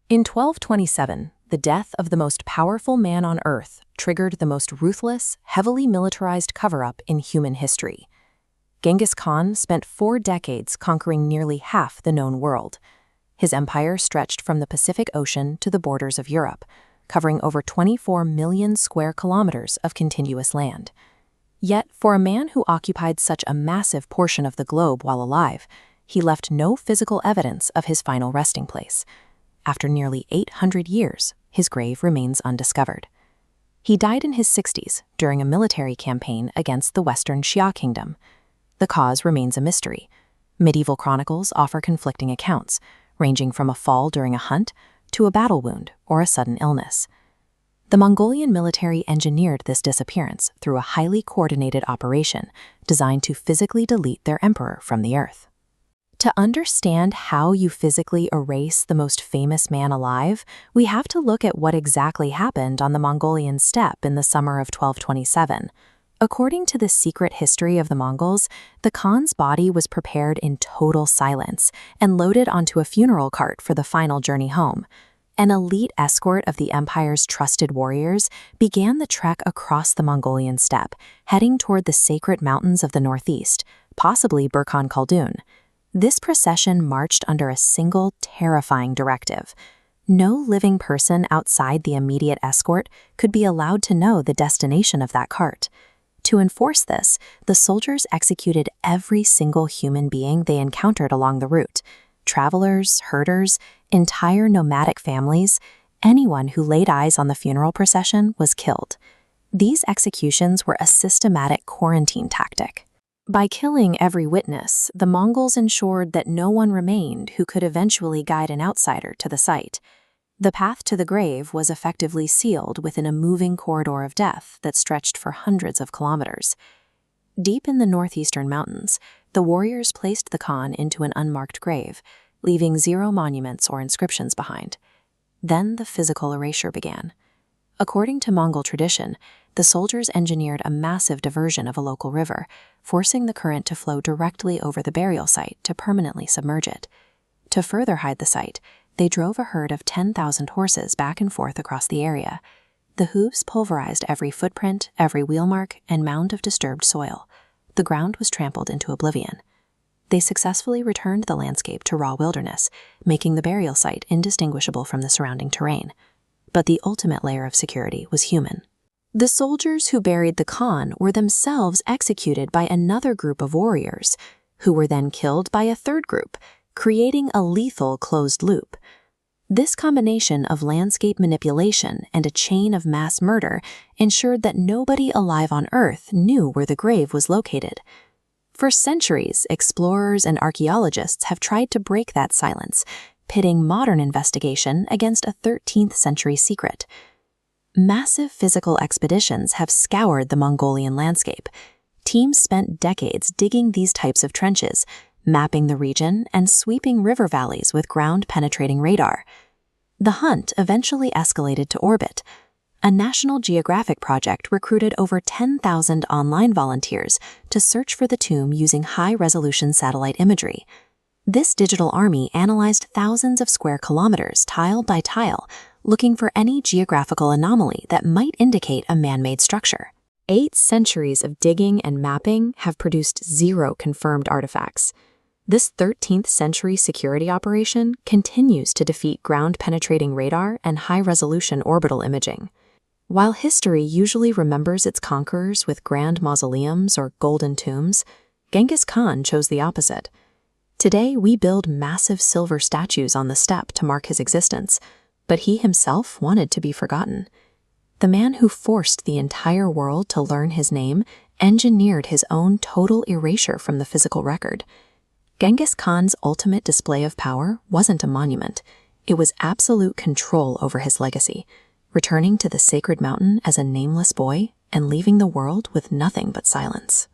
In 1227, the death of the most powerful man on Earth triggered the most ruthless, heavily militarized cover-up in human history. Genghis Khan spent 4 decades conquering nearly half the known world. His empire stretched from the Pacific Ocean to the borders of Europe, covering over 24 million square kilometers of contiguous land. Yet, for a man who occupied such a massive portion of the globe while alive, he left no physical evidence of his final resting place. After nearly 800 years, his grave remains undiscovered. He died in his 60s during a military campaign against the Western Xia Kingdom. The cause remains a mystery. Medieval chronicles offer conflicting accounts, ranging from a fall during a hunt to a battle wound or a sudden illness. The Mongolian military engineered this disappearance through a highly coordinated operation designed to physically delete their emperor from the earth. To understand how you physically erase the most famous man alive, we have to look at what exactly happened on the Mongolian steppe in the summer of 1227. According to the secret history of the Mongols, the Khan's body was prepared in total silence and loaded onto a funeral cart for the final journey home. An elite escort of the empire's trusted warriors began the trek across the Mongolian steppe, heading toward the sacred mountains of the northeast, possibly Burkhan Khaldun. This procession marched under a single, terrifying directive. No living person outside the immediate escort could be allowed to know the destination of that cart. To enforce this, the soldiers executed every single human being they encountered along the route. Travelers, herders, entire nomadic families, anyone who laid eyes on the funeral procession was killed. These executions were a systematic quarantine tactic. By killing every witness, the Mongols ensured that no one remained who could eventually guide an outsider to the site. The path to the grave was effectively sealed within a moving corridor of death that stretched for hundreds of kilometers. Deep in the northeastern mountains, the warriors placed the Khan into an unmarked grave, leaving 0 monuments or inscriptions behind. Then the physical erasure began. According to Mongol tradition, the soldiers engineered a massive diversion of a local river, forcing the current to flow directly over the burial site to permanently submerge it. To further hide the site, they drove a herd of 10,000 horses back and forth across the area. The hooves pulverized every footprint, every wheel mark, and mound of disturbed soil. The ground was trampled into oblivion. They successfully returned the landscape to raw wilderness, making the burial site indistinguishable from the surrounding terrain. But the ultimate layer of security was human. The soldiers who buried the Khan were themselves executed by another group of warriors, who were then killed by a third group, creating a lethal closed loop. This combination of landscape manipulation and a chain of mass murder ensured that nobody alive on Earth knew where the grave was located. For centuries, explorers and archaeologists have tried to break that silence, pitting modern investigation against a 13th century secret. Massive physical expeditions have scoured the Mongolian landscape. Teams spent decades digging these types of trenches, mapping the region and sweeping river valleys with ground-penetrating radar. The hunt eventually escalated to orbit. A National Geographic project recruited over 10,000 online volunteers to search for the tomb using high-resolution satellite imagery. This digital army analyzed thousands of square kilometers tile by tile, looking for any geographical anomaly that might indicate a man-made structure. 8 centuries of digging and mapping have produced 0 confirmed artifacts. This 13th century security operation continues to defeat ground-penetrating radar and high-resolution orbital imaging. While history usually remembers its conquerors with grand mausoleums or golden tombs, Genghis Khan chose the opposite. Today, we build massive silver statues on the steppe to mark his existence, but he himself wanted to be forgotten. The man who forced the entire world to learn his name engineered his own total erasure from the physical record. Genghis Khan's ultimate display of power wasn't a monument. It was absolute control over his legacy, returning to the sacred mountain as a nameless boy and leaving the world with nothing but silence.